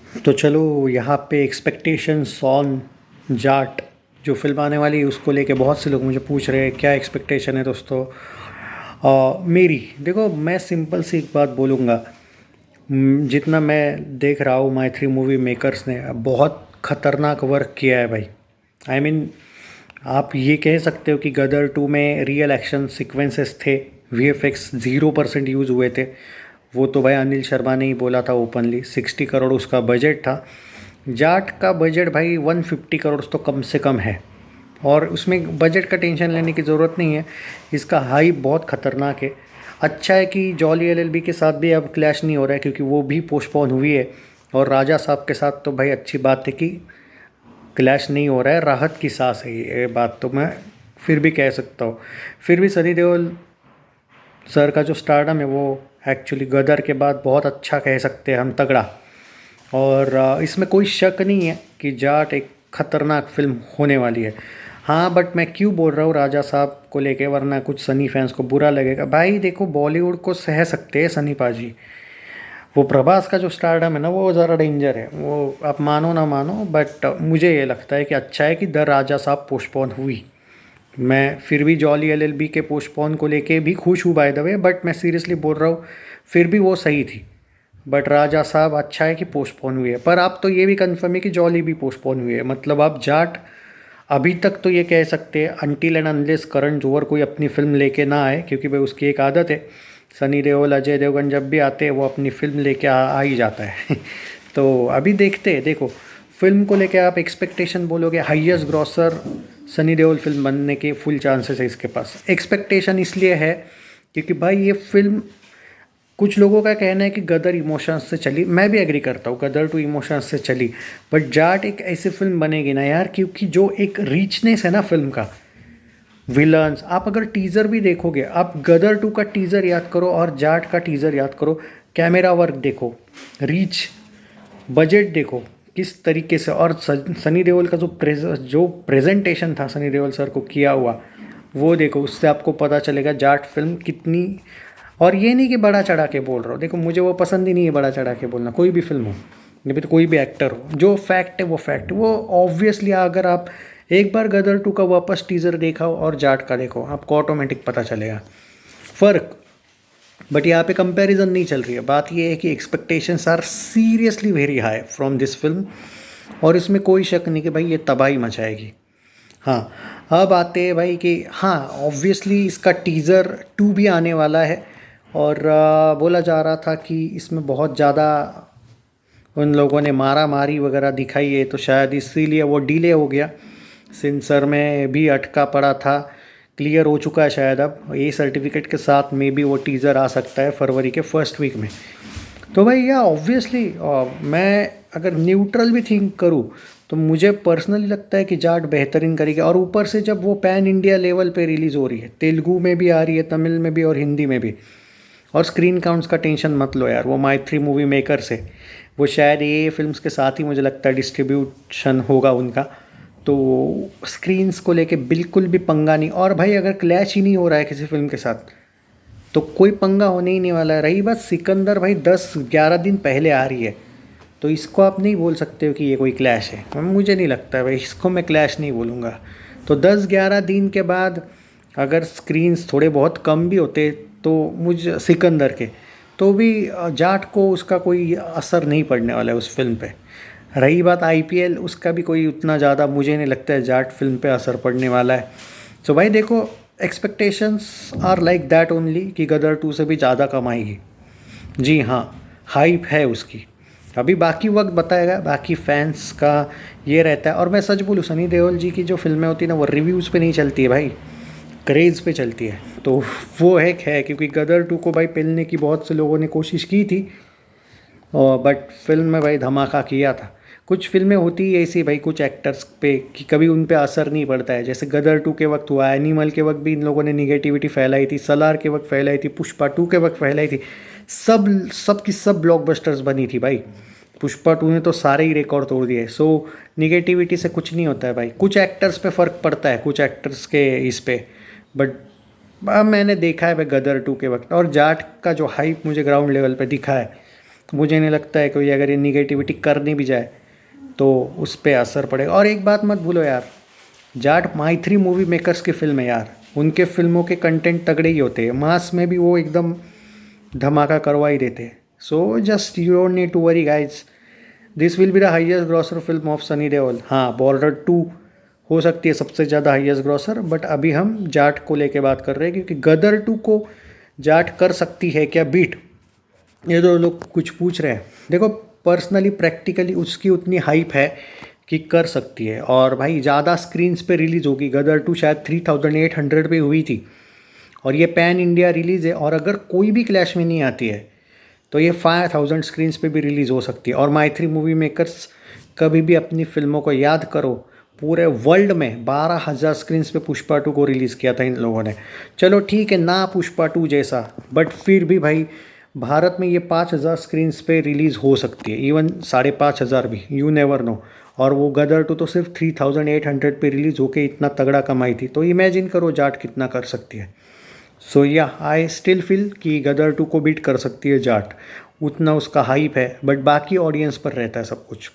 तो चलो यहाँ पे एक्सपेक्टेशंस ऑन जाट जो फिल्म आने वाली है उसको लेके बहुत से लोग मुझे पूछ रहे हैं क्या एक्सपेक्टेशन है दोस्तों। मेरी देखो, मैं सिंपल सी एक बात बोलूँगा। जितना मैं देख रहा हूँ माई थ्री मूवी मेकर्स ने बहुत ख़तरनाक वर्क किया है भाई। आई मीन आप ये कह सकते हो कि गदर टू में रियल एक्शन सीक्वेंसेस थे, वीएफएक्स 0% यूज़ हुए थे। वो तो भाई अनिल शर्मा ने ही बोला था ओपनली, 60 करोड़ उसका बजट था। जाट का बजट भाई 150 करोड़ तो कम से कम है, और उसमें बजट का टेंशन लेने की ज़रूरत नहीं है। इसका हाइप बहुत ख़तरनाक है। अच्छा है कि जॉली एलएलबी के साथ भी अब क्लैश नहीं हो रहा है क्योंकि वो भी पोस्टपोन हुई है। और राजा साहब के साथ तो भाई अच्छी बात है कि क्लैश नहीं हो रहा है, राहत की सांस है ये बात तो मैं फिर भी कह सकता हूँ। फिर भी सनी देओल सर का जो स्टारडम है वो एक्चुअली गदर के बाद बहुत अच्छा कह सकते हैं हम, तगड़ा। और इसमें कोई शक नहीं है कि जाट एक ख़तरनाक फिल्म होने वाली है। हाँ, बट मैं क्यों बोल रहा हूँ राजा साहब को लेके, वरना कुछ सनी फैंस को बुरा लगेगा। भाई देखो, बॉलीवुड को सह सकते हैं सनी पाजी। वो प्रभास का जो स्टारडम है ना वो ज़रा डेंजर है, वो आप मानो ना मानो, बट मुझे ये लगता है कि अच्छा है कि द राजा साहब पोस्टपोन हुई। मैं फिर भी जॉली एलएलबी के पोस्टपोन को लेके भी खुश हूँ बाय द वे, बट मैं सीरियसली बोल रहा हूँ फिर भी वो सही थी। बट राजा साहब अच्छा है कि पोस्टपोन हुई है, पर आप तो ये भी कंफर्म है कि जॉली भी पोस्टपोन हुई है। मतलब आप जाट अभी तक तो ये कह सकते हैं until and unless Karan Johar कोई अपनी फिल्म लेके ना आए, क्योंकि भाई उसकी एक आदत है, सनी देओल अजय देवगन जब भी आते हैं वो अपनी फिल्म लेके आ ही जाता है। तो अभी देखते हैं। देखो, फिल्म को लेके आप एक्सपेक्टेशन बोलोगे, highest grocer Sunny Deol film बनने के फुल चांसेस है इसके पास। एक्सपेक्टेशन इसलिए है क्योंकि भाई ये फिल्म, कुछ लोगों का कहना है कि गदर इमोशंस से चली, मैं भी एग्री करता हूँ, गदर टू इमोशंस से चली। बट जाट एक ऐसी फिल्म बनेगी ना यार, क्योंकि जो एक रीचनेस है ना फिल्म का, विलन्स, आप अगर टीज़र भी देखोगे, आप गदर टू का टीज़र याद करो और जाट का टीज़र याद करो, कैमरा वर्क देखो, रीच, बजट देखो किस तरीके से, और सनी देओल का जो प्रेजेंटेशन था सनी देओल सर को किया हुआ, वो देखो, उससे आपको पता चलेगा जाट फिल्म कितनी। और ये नहीं कि बड़ा चढ़ा के बोल रहा हो, देखो मुझे वो पसंद ही नहीं है बड़ा चढ़ा के बोलना, कोई भी फिल्म हो या फिर कोई भी एक्टर हो, जो फैक्ट है वो फैक्ट, वो ऑब्वियसली अगर आप एक बार गदर टू का वापस टीज़र देखा हो और जाट का देखो, आपको ऑटोमेटिक पता चलेगा फ़र्क। बट यहाँ पे कंपैरिजन नहीं चल रही है, बात ये है कि expectations are seriously very high from this film, और इसमें कोई शक नहीं कि भाई ये तबाही मचाएगी। हाँ, अब आते हैं भाई कि हाँ ऑब्वियसली इसका टीज़र 2 भी आने वाला है, और बोला जा रहा था कि इसमें बहुत ज़्यादा उन लोगों ने मारा मारी वगैरह दिखाई है, तो शायद इसीलिए वो डिले हो गया। सेंसर में भी अटका पड़ा था, क्लियर हो चुका है शायद, अब ए सर्टिफिकेट के साथ में भी वो टीज़र आ सकता है फरवरी के फर्स्ट वीक में। तो भाई या ऑब्वियसली मैं अगर न्यूट्रल भी थिंक करूँ तो मुझे पर्सनली लगता है कि जाट बेहतरीन करेगी। और ऊपर से जब वो पैन इंडिया लेवल पे रिलीज़ हो रही है, तेलुगु में भी आ रही है, तमिल में भी और हिंदी में भी, और स्क्रीन काउंट्स का टेंशन मत लो यार, वो माई थ्री मूवी मेकर से वो शायद ये फिल्म्स के साथ ही मुझे लगता है डिस्ट्रीब्यूशन होगा उनका। तो स्क्रीन्स को लेके बिल्कुल भी पंगा नहीं, और भाई अगर क्लैश ही नहीं हो रहा है किसी फिल्म के साथ तो कोई पंगा होने ही नहीं वाला है। रही बात सिकंदर, भाई 10-11 दिन पहले आ रही है, तो इसको आप नहीं बोल सकते हो कि ये कोई क्लैश है, मुझे नहीं लगता है भाई, इसको मैं क्लैश नहीं बोलूँगा। तो 10-11 दिन के बाद अगर स्क्रीन्स थोड़े बहुत कम भी होते तो मुझ सिकंदर के, तो भी जाट को उसका कोई असर नहीं पड़ने वाला है उस फिल्म पे। रही बात आईपीएल, उसका भी कोई उतना ज़्यादा मुझे नहीं लगता है जाट फिल्म पे असर पड़ने वाला है। तो भाई देखो, expectations are like that only कि गदर 2 से भी ज़्यादा कमाएगी। जी हाँ, हाइप है उसकी, अभी बाकी वक्त बताएगा, बाकी फैंस का ये रहता है। और मैं सच बोलूँ, सनी देओल जी की जो फिल्में होती है ना वो रिव्यूज़ पे नहीं चलती है भाई, क्रेज़ पे चलती है। तो वो एक है, क्योंकि गदर 2 को भाई पेलने की बहुत से लोगों ने कोशिश की थी, और बट फिल्म में भाई धमाका किया था। कुछ फिल्में होती ही ऐसी भाई कुछ एक्टर्स पे कि कभी उन पे असर नहीं पड़ता है, जैसे गदर 2 के वक्त हुआ, एनिमल के वक्त भी इन लोगों ने निगेटिविटी फैलाई थी, सलार के वक्त फैलाई थी, पुष्पा 2 के वक्त फैलाई थी, सब सब की सब ब्लॉकबस्टर्स बनी थी भाई। पुष्पा 2 ने तो सारे ही रिकॉर्ड तोड़ दिए। सो निगेटिविटी से कुछ नहीं होता है भाई, कुछ एक्टर्स पे फ़र्क पड़ता है, कुछ एक्टर्स के इस पे। बट मैंने देखा है भाई गदर 2 के वक्त, और जाट का जो हाइप मुझे ग्राउंड लेवल पे दिखा है मुझे नहीं लगता है कोई अगर ये निगेटिविटी करनी भी जाए तो उस पर असर पड़ेगा। और एक बात मत भूलो यार, जाट माई 3 मूवी मेकर्स की फिल्म है यार, उनके फिल्मों के कंटेंट तगड़े ही होते हैं, मास में भी वो एकदम धमाका करवा ही देते हैं। So just you don't need to worry guys, this will be the highest grosser film of Sunny Deol. हाँ, बॉर्डर 2 हो सकती है सबसे ज़्यादा हाईएस्ट ग्रॉसर, बट अभी हम जाट को लेके बात कर रहे हैं क्योंकि गदर 2 को जाट कर सकती है क्या बीट, ये जो लोग कुछ पूछ रहे हैं। देखो पर्सनली प्रैक्टिकली उसकी उतनी हाइप है कि कर सकती है, और भाई ज़्यादा स्क्रीन्स पे रिलीज़ होगी। गदर 2 शायद 3800 पे हुई थी और ये पैन इंडिया रिलीज़ है, और अगर कोई भी क्लैश में नहीं आती है तो ये 5000 स्क्रीन्स पे भी रिलीज़ हो सकती है। और माई 3 मूवी मेकर्स कभी भी अपनी फिल्मों को याद करो, पूरे वर्ल्ड में 12,000 स्क्रीन्स पे पुष्पा 2 को रिलीज़ किया था इन लोगों ने। चलो ठीक है ना पुष्पा 2 जैसा, बट फिर भी भाई भारत में ये 5,000 स्क्रीन्स पे रिलीज़ हो सकती है, इवन 5,500 भी, यू नेवर नो। और वो गदर 2 तो सिर्फ 3800 पे रिलीज़ होके इतना तगड़ा कमाई थी, तो इमेजिन करो जाट कितना कर सकती है। सो या आई स्टिल फील कि गदर 2 को बीट कर सकती है जाट, उतना उसका हाइप है, बट बाकी ऑडियंस पर रहता है सब कुछ।